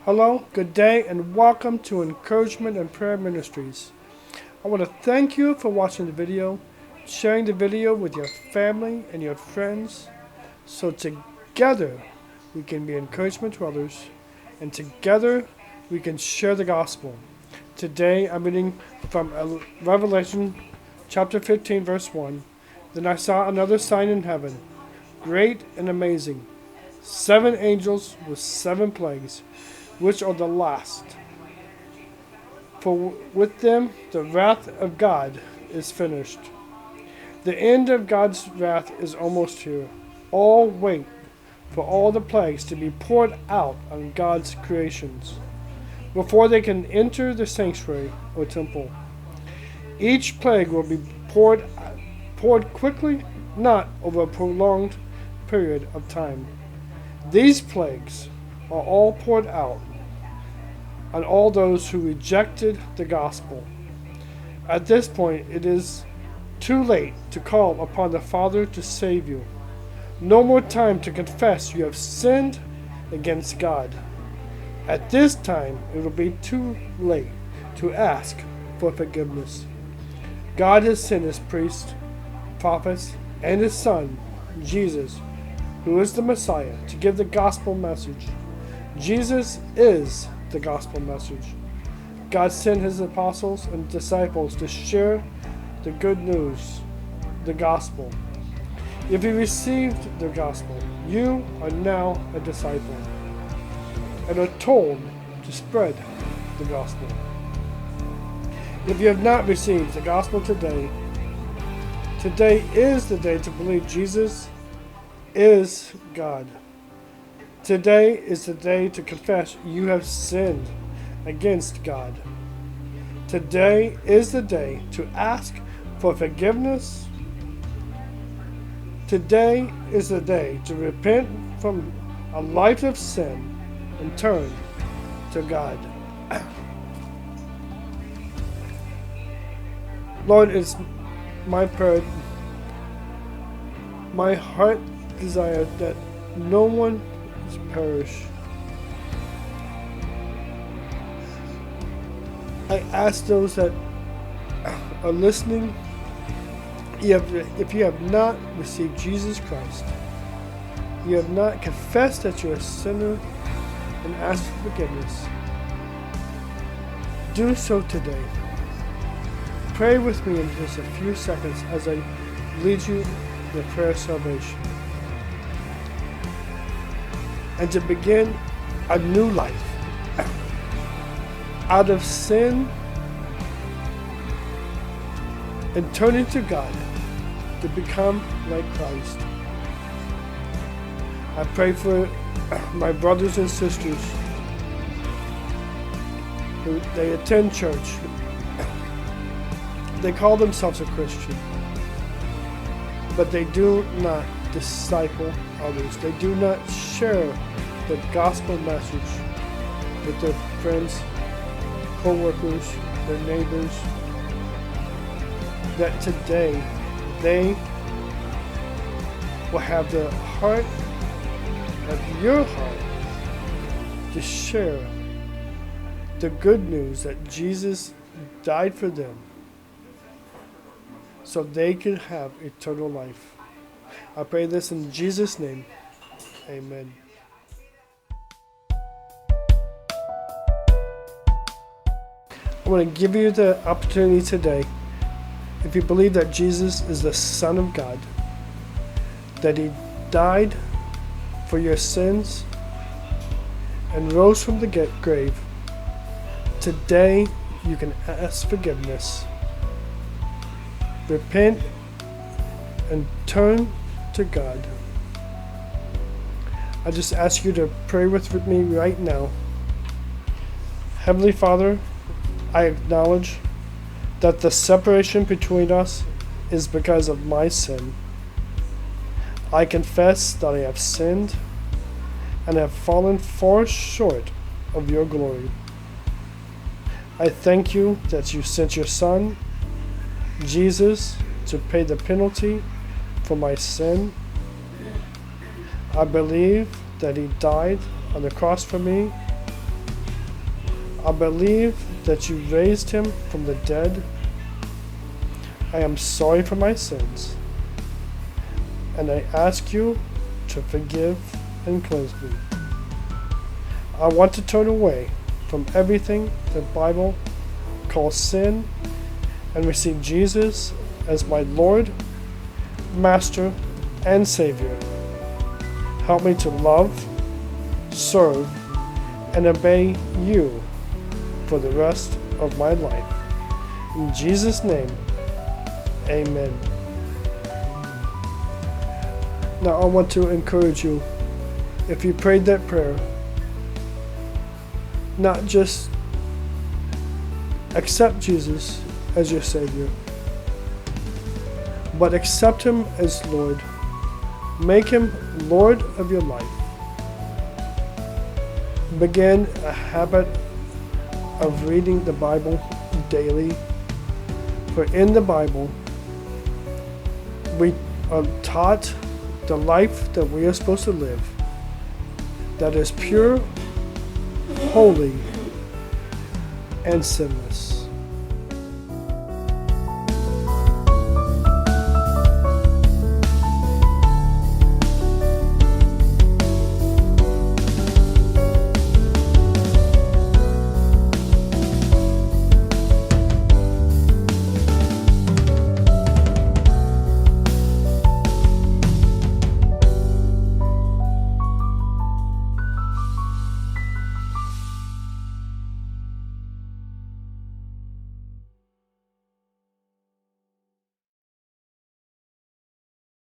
Hello, good day, and welcome to Encouragement and Prayer Ministries. I want to thank you for watching the video, sharing the video with your family and your friends, so together we can be encouragement to others, and together we can share the gospel. Today I'm reading from Revelation chapter 15, verse 1. Then I saw another sign in heaven, great and amazing, 7 angels with 7 plagues, which are the last. For with them the wrath of God is finished. The end of God's wrath is almost here. All wait for all the plagues to be poured out on God's creations before they can enter the sanctuary or temple. Each plague will be poured quickly, not over a prolonged period of time. These plagues are all poured out on all those who rejected the gospel. At this point, it is too late to call upon the Father to save you. No more time to confess you have sinned against God. At this time, it will be too late to ask for forgiveness. God has sent his priests, prophets, and his Son, Jesus, who is the Messiah, to give the gospel message. Jesus is the gospel message. God sent his apostles and disciples to share the good news, the gospel. If you received the gospel, you are now a disciple and are told to spread the gospel. If you have not received the gospel today, today is the day to believe Jesus is God. Today is the day to confess you have sinned against God. Today is the day to ask for forgiveness. Today is the day to repent from a life of sin and turn to God. Lord, it's my prayer, my heart desire that no one perish. I ask those that are listening, if you have not received Jesus Christ, you have not confessed that you're a sinner and asked for forgiveness, do so today. Pray with me in just a few seconds as I lead you in the prayer of salvation. And to begin a new life out of sin and turning to God to become like Christ. I pray for my brothers and sisters who they attend church. They call themselves a Christian, but they do not disciple others. They do not share the gospel message with their friends, co-workers, their neighbors. That today they will have the heart of your heart to share the good news that Jesus died for them so they could have eternal life. I pray this in Jesus' name. Amen. I want to give you the opportunity today, if you believe that Jesus is the Son of God, that he died for your sins and rose from the grave, today you can ask forgiveness, repent, and turn to God. I just ask you to pray with me right now. Heavenly Father, I acknowledge that the separation between us is because of my sin. I confess that I have sinned and have fallen far short of your glory. I thank you that you sent your Son, Jesus, to pay the penalty for my sin. I believe that he died on the cross for me I believe that you raised him from the dead. I am sorry for my sins, and I ask you to forgive and cleanse me. I want to turn away from everything the Bible calls sin and receive Jesus as my Lord, Master, and Savior. Help me to love, serve, and obey you for the rest of my life. In Jesus' name, amen. Now I want to encourage you, if you prayed that prayer, not just accept Jesus as your Savior, but accept him as Lord. Make him Lord of your life. Begin a habit of reading the Bible daily. For in the Bible, we are taught the life that we are supposed to live, that is pure, holy, and sinless.